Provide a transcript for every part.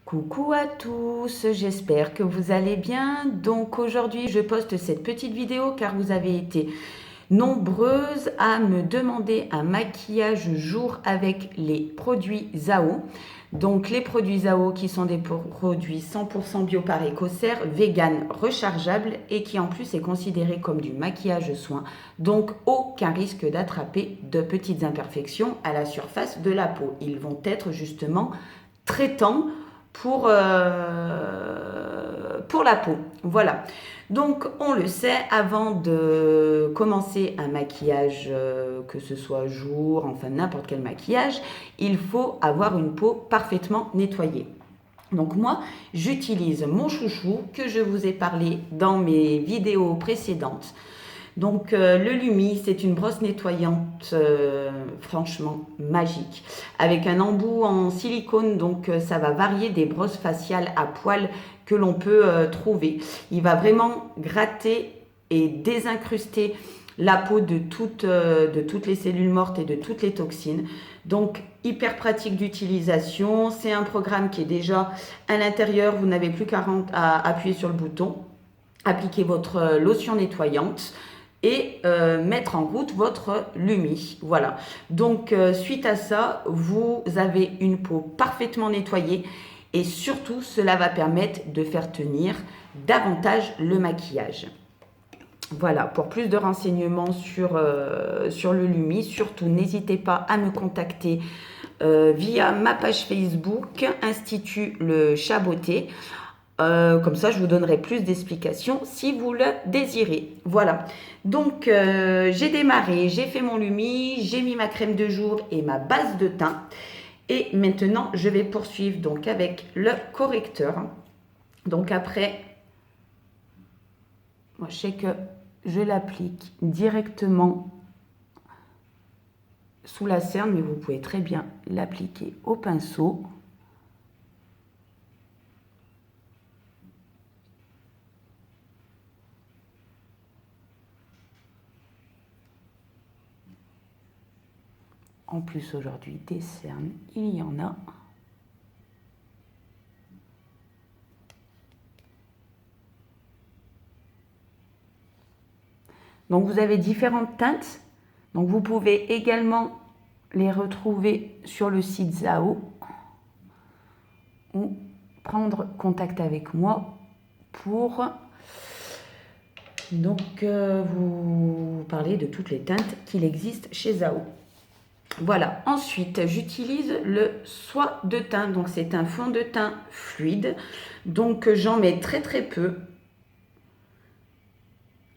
Coucou à tous, j'espère que vous allez bien. Donc aujourd'hui, je poste cette petite vidéo car vous avez été nombreuses à me demander un maquillage jour avec les produits Zao. Donc les produits Zao qui sont des produits 100% bio par Ecocer, vegan, rechargeable et qui en plus est considéré comme du maquillage soin. Donc aucun risque d'attraper de petites imperfections à la surface de la peau. Ils vont être justement traitants pour la peau. Voilà. Donc, on le sait, avant de commencer un maquillage, que ce soit jour, enfin n'importe quel maquillage, il faut avoir une peau parfaitement nettoyée. Donc moi, j'utilise mon chouchou que je vous ai parlé dans mes vidéos précédentes. Donc le Lumi, c'est une brosse nettoyante franchement magique, avec un embout en silicone, donc ça va varier des brosses faciales à poils que l'on peut trouver. Il va vraiment gratter et désincruster la peau de toutes les cellules mortes et de toutes les toxines. Donc hyper pratique d'utilisation, c'est un programme qui est déjà à l'intérieur, vous n'avez plus qu'à appuyer sur le bouton, appliquer votre lotion nettoyante et mettre en route votre Lumi. Voilà. Donc, suite à ça, vous avez une peau parfaitement nettoyée et surtout, cela va permettre de faire tenir davantage le maquillage. Voilà, pour plus de renseignements sur le Lumi, surtout n'hésitez pas à me contacter via ma page Facebook, Institut Le Chaboté. Comme ça, je vous donnerai plus d'explications si vous le désirez. Voilà. Donc, j'ai démarré, j'ai fait mon Lumi, j'ai mis ma crème de jour et ma base de teint. Et maintenant, je vais poursuivre donc avec le correcteur. Donc après, moi, je sais que je l'applique directement sous la cerne, mais vous pouvez très bien l'appliquer au pinceau. En plus, aujourd'hui, des cernes, il y en a. Donc, vous avez différentes teintes. Donc, vous pouvez également les retrouver sur le site Zao ou prendre contact avec moi pour vous parler de toutes les teintes qu'il existe chez Zao. Voilà, ensuite j'utilise le soie de teint, donc c'est un fond de teint fluide, donc j'en mets très peu.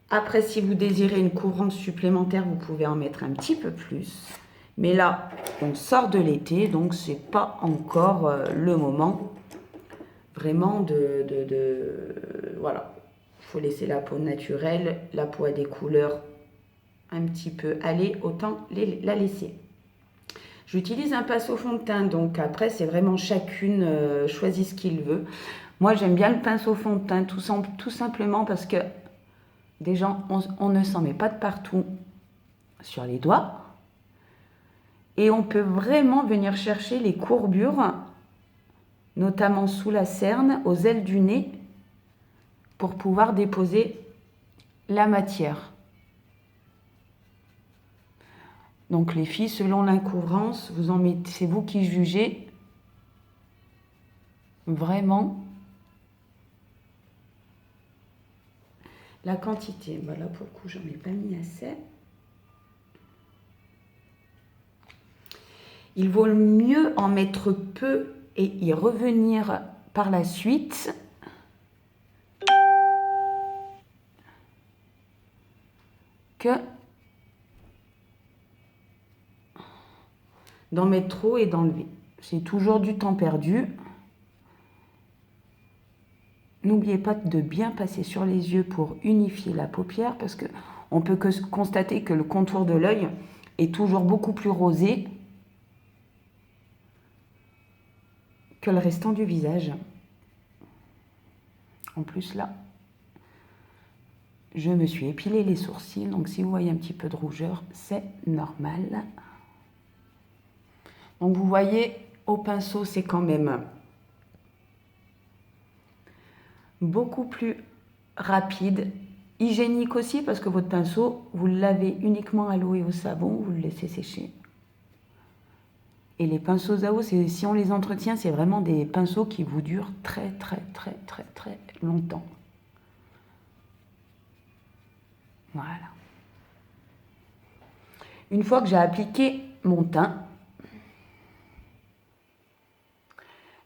Après, si vous désirez une couvrance supplémentaire, vous pouvez en mettre un petit peu plus. Mais là, on sort de l'été, donc c'est pas encore le moment vraiment voilà. Il faut laisser la peau naturelle, la peau a des couleurs un petit peu allées, autant la laisser. J'utilise un pinceau fond de teint, donc après, c'est vraiment chacune choisit ce qu'il veut. Moi, j'aime bien le pinceau fond de teint, tout simplement parce que déjà, on ne s'en met pas de partout sur les doigts. Et on peut vraiment venir chercher les courbures, notamment sous la cerne, aux ailes du nez, pour pouvoir déposer la matière. Donc les filles, selon l'incouvrance, vous en mettez, c'est vous qui jugez vraiment la quantité. Voilà, pour le coup, j'en ai pas mis assez. Il vaut mieux en mettre peu et y revenir par la suite que d'en mettre trop et d'enlever. C'est toujours du temps perdu. N'oubliez pas de bien passer sur les yeux pour unifier la paupière parce qu'on peut constater que le contour de l'œil est toujours beaucoup plus rosé que le restant du visage. En plus là, je me suis épilé les sourcils, donc si vous voyez un petit peu de rougeur, c'est normal. Donc vous voyez, au pinceau, c'est quand même beaucoup plus rapide, hygiénique aussi parce que votre pinceau, vous le lavez uniquement à l'eau et au savon, vous le laissez sécher. Et les pinceaux à eau, si on les entretient, c'est vraiment des pinceaux qui vous durent très longtemps. Voilà. Une fois que j'ai appliqué mon teint,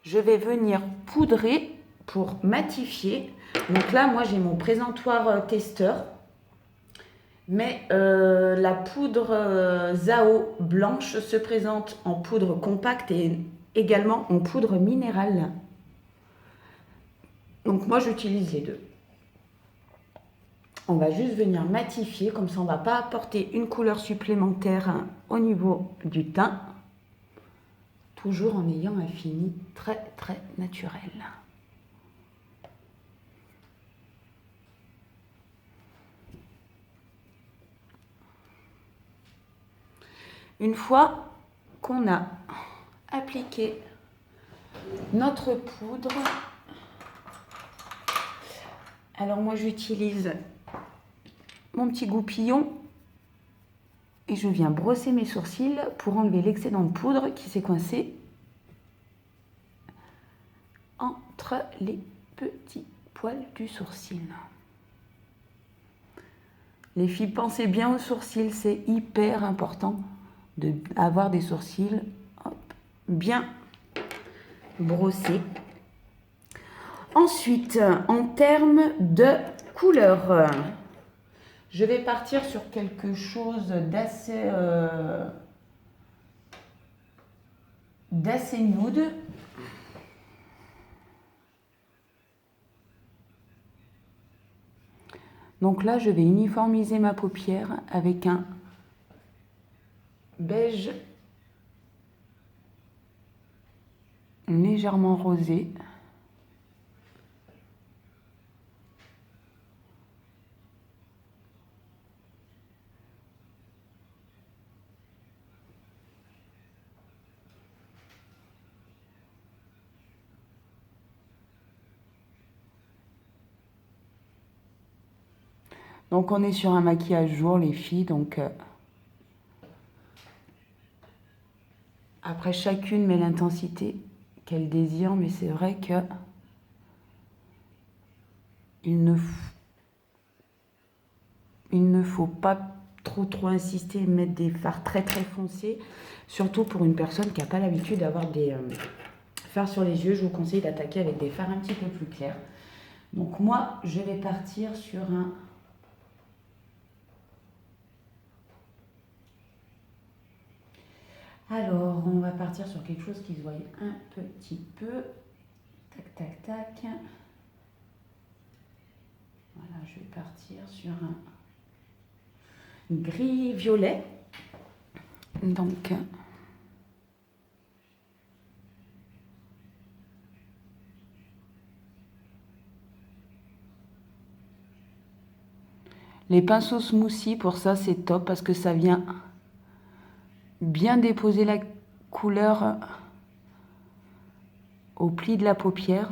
je vais venir poudrer pour matifier. Donc là, moi, j'ai mon présentoir testeur. Mais la poudre Zao blanche se présente en poudre compacte et également en poudre minérale. Donc moi, j'utilise les deux. On va juste venir matifier, comme ça on ne va pas apporter une couleur supplémentaire au niveau du teint. Toujours en ayant un fini très naturel. Une fois qu'on a appliqué notre poudre, alors moi j'utilise mon petit goupillon et je viens brosser mes sourcils pour enlever l'excédent de poudre qui s'est coincé entre les petits poils du sourcil. Les filles, pensez bien aux sourcils, c'est hyper important d'avoir des sourcils bien brossés. Ensuite, en termes de couleur, je vais partir sur quelque chose d'assez nude. Donc là, je vais uniformiser ma paupière avec un beige légèrement rosé. Donc on est sur un maquillage jour les filles, donc après chacune met l'intensité qu'elle désire, mais c'est vrai que il ne faut pas trop insister et mettre des fards très foncés, surtout pour une personne qui n'a pas l'habitude d'avoir des fards sur les yeux. Je vous conseille d'attaquer avec des fards un petit peu plus clairs. Donc moi, je vais partir sur un Alors, on va partir sur quelque chose qui se voit un petit peu. Tac. Voilà, je vais partir sur un gris-violet. Donc, les pinceaux smoothie, pour ça, c'est top parce que ça vient bien déposer la couleur au pli de la paupière.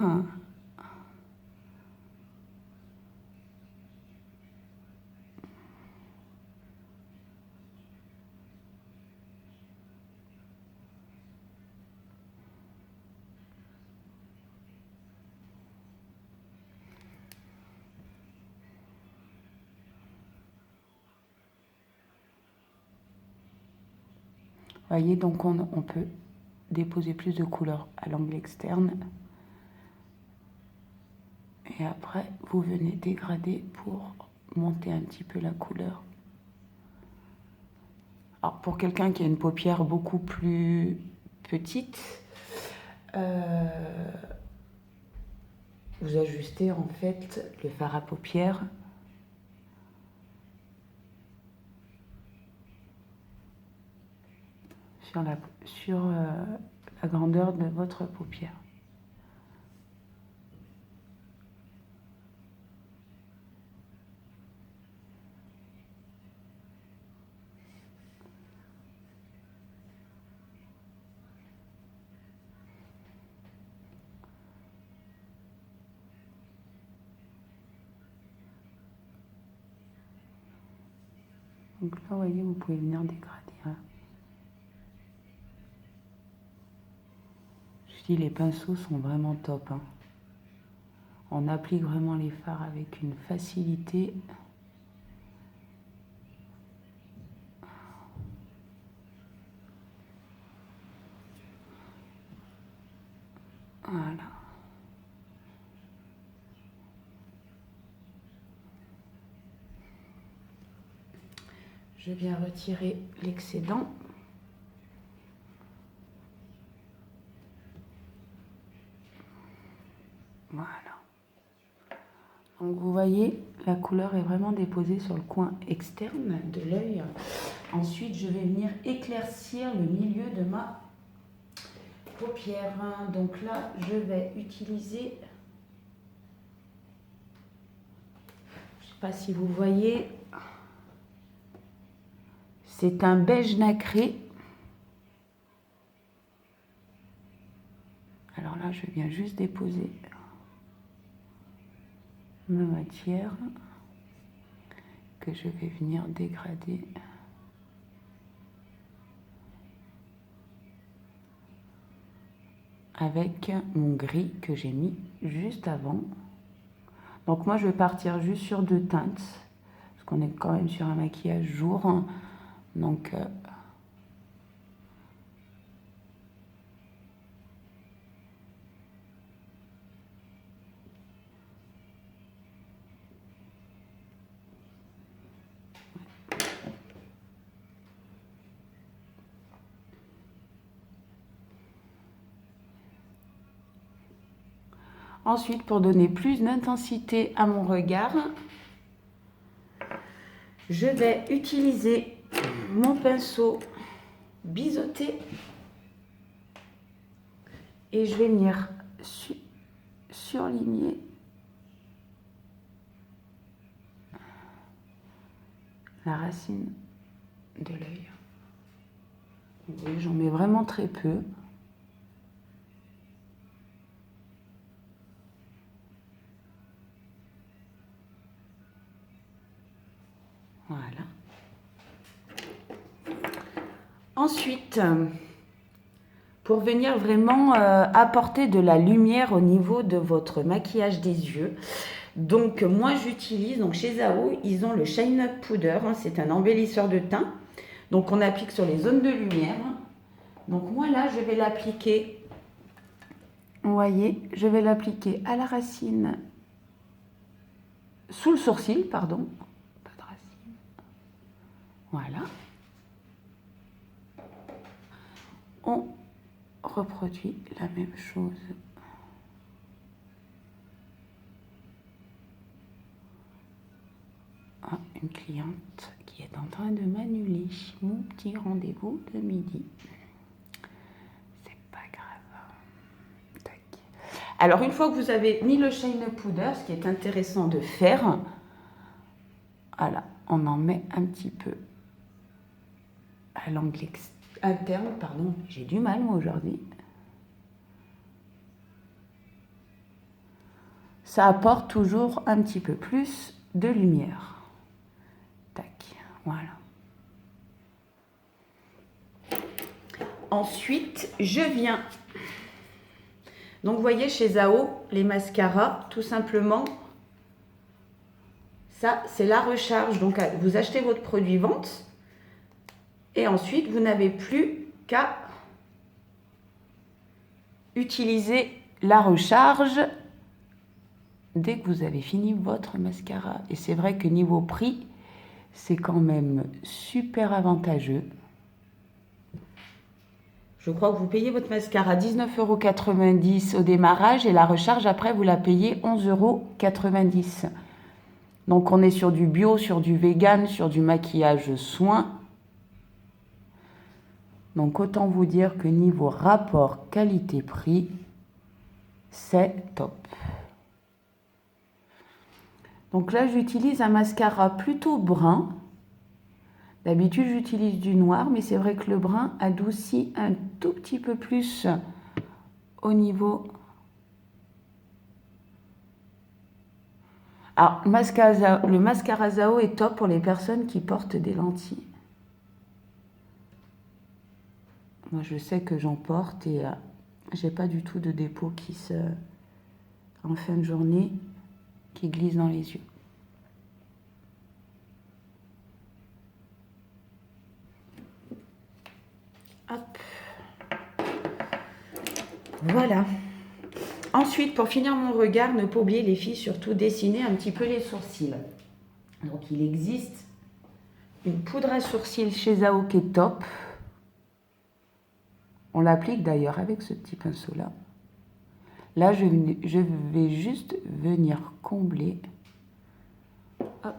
Vous voyez, donc on peut déposer plus de couleur à l'angle externe. Et après, vous venez dégrader pour monter un petit peu la couleur. Alors, pour quelqu'un qui a une paupière beaucoup plus petite, vous ajustez en fait le fard à paupières sur la grandeur de votre paupière. Donc là, vous voyez, vous pouvez venir dégrader. Hein. Je dis, les pinceaux sont vraiment top. Hein. On applique vraiment les fards avec une facilité. Voilà. Je viens retirer l'excédent. Voilà. Donc vous voyez, la couleur est vraiment déposée sur le coin externe de l'œil. Ensuite, je vais venir éclaircir le milieu de ma paupière. Donc là, je vais utiliser, je ne sais pas si vous voyez, c'est un beige nacré. Alors là, je viens juste déposer ma matière que je vais venir dégrader. Avec mon gris que j'ai mis juste avant. Donc moi je vais partir juste sur 2 teintes, parce qu'on est quand même sur un maquillage jour. Donc ensuite, pour donner plus d'intensité à mon regard, je vais utiliser mon pinceau biseauté et je vais venir surligner la racine de l'œil. Vous voyez, j'en mets vraiment très peu. Voilà. Ensuite, pour venir vraiment apporter de la lumière au niveau de votre maquillage des yeux, donc moi j'utilise, donc chez Zao, ils ont le Shine Up Powder, hein, c'est un embellisseur de teint. Donc on applique sur les zones de lumière. Donc moi là, je vais l'appliquer, vous voyez, je vais l'appliquer à la racine, sous le sourcil, pardon. Pas de racine. Voilà. On reproduit la même chose. Ah, une cliente qui est en train de m'annuler mon petit rendez-vous de midi. C'est pas grave. Tac. Alors, une fois que vous avez mis le Shine Powder, ce qui est intéressant de faire, voilà, on en met un petit peu à l'angle interne, pardon, j'ai du mal moi aujourd'hui. Ça apporte toujours un petit peu plus de lumière. Tac, voilà. Ensuite, je viens. Donc, vous voyez, chez Zao, les mascaras, tout simplement, ça, c'est la recharge. Donc, vous achetez votre produit vente et ensuite, vous n'avez plus qu'à utiliser la recharge dès que vous avez fini votre mascara. Et c'est vrai que niveau prix, c'est quand même super avantageux. Je crois que vous payez votre mascara 19,90 € au démarrage et la recharge après vous la payez 11,90 €. Donc on est sur du bio, sur du vegan, sur du maquillage soin. Donc autant vous dire que niveau rapport qualité-prix, c'est top. Donc là j'utilise un mascara plutôt brun. D'habitude, j'utilise du noir, mais c'est vrai que le brun adoucit un tout petit peu plus au niveau. Alors, le mascara Zao est top pour les personnes qui portent des lentilles. Moi, je sais que j'en porte et j'ai pas du tout de dépôt en fin de journée qui glisse dans les yeux. Hop. Voilà. Ensuite, pour finir mon regard, ne pas oublier les filles, surtout dessiner un petit peu les sourcils. Donc, il existe une poudre à sourcils chez Zao qui est top. On l'applique d'ailleurs avec ce petit pinceau-là. Là, je vais juste venir combler. Hop.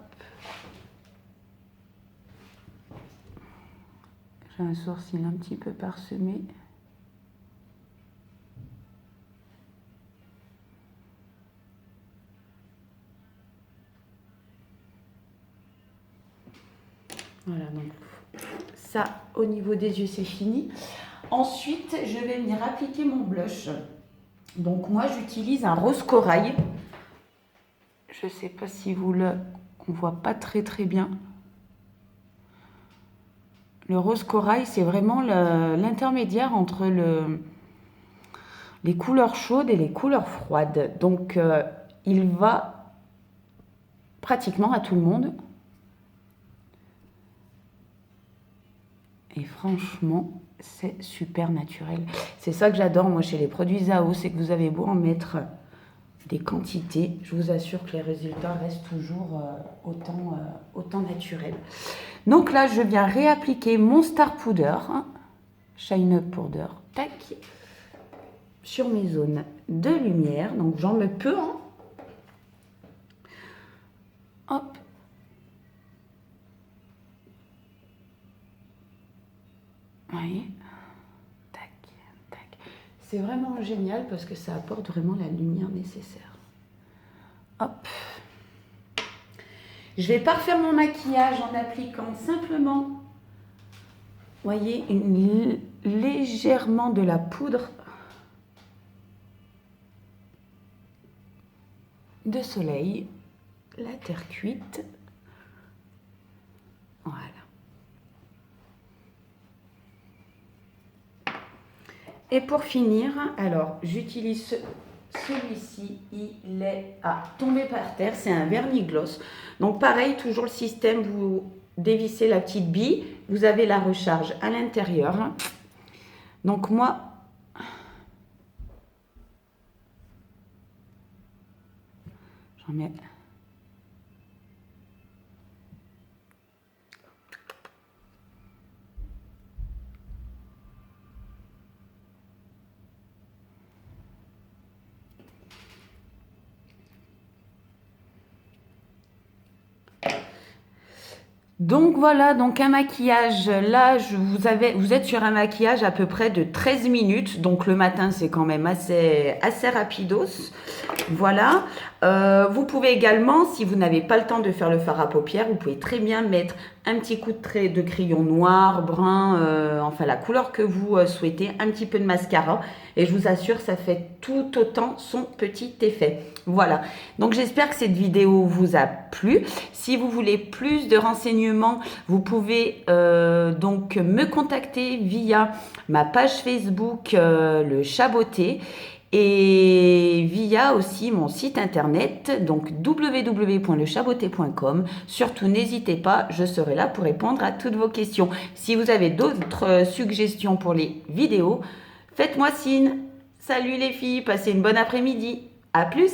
J'ai un sourcil un petit peu parsemé. Voilà, donc ça, au niveau des yeux, c'est fini. Ensuite, je vais venir appliquer mon blush. Donc moi, j'utilise un rose corail. Je ne sais pas si on ne voit pas très bien. Le rose corail, c'est vraiment l'intermédiaire entre les couleurs chaudes et les couleurs froides. Donc, il va pratiquement à tout le monde. Et franchement, c'est super naturel. C'est ça que j'adore, moi, chez les produits Zao, c'est que vous avez beau en mettre des quantités, je vous assure que les résultats restent toujours autant naturels. Donc là, je viens réappliquer mon Star Powder, Shine Up Powder, tac, sur mes zones de lumière. Donc j'en mets peu, hop. Vous voyez, tac, tac. C'est vraiment génial parce que ça apporte vraiment la lumière nécessaire. Hop. Je vais parfaire mon maquillage en appliquant simplement, vous voyez, légèrement de la poudre de soleil, la terre cuite. Voilà. Et pour finir, alors j'utilise celui-ci, il est à tomber par terre, c'est un vernis gloss. Donc pareil, toujours le système, vous dévissez la petite bille, vous avez la recharge à l'intérieur. Donc moi, j'en mets... Donc voilà, donc un maquillage, là vous êtes sur un maquillage à peu près de 13 minutes, donc le matin c'est quand même assez rapidos, voilà. Vous pouvez également, si vous n'avez pas le temps de faire le fard à paupières, vous pouvez très bien mettre un petit coup de crayon noir, brun, enfin la couleur que vous souhaitez, un petit peu de mascara, et je vous assure ça fait tout autant son petit effet. Voilà, donc j'espère que cette vidéo vous a plu. Si vous voulez plus de renseignements, vous pouvez donc me contacter via ma page Facebook, le Chaboté, et via aussi mon site internet, donc www.lechaboté.com. Surtout, n'hésitez pas, je serai là pour répondre à toutes vos questions. Si vous avez d'autres suggestions pour les vidéos, faites-moi signe. Salut les filles, passez une bonne après-midi. À plus!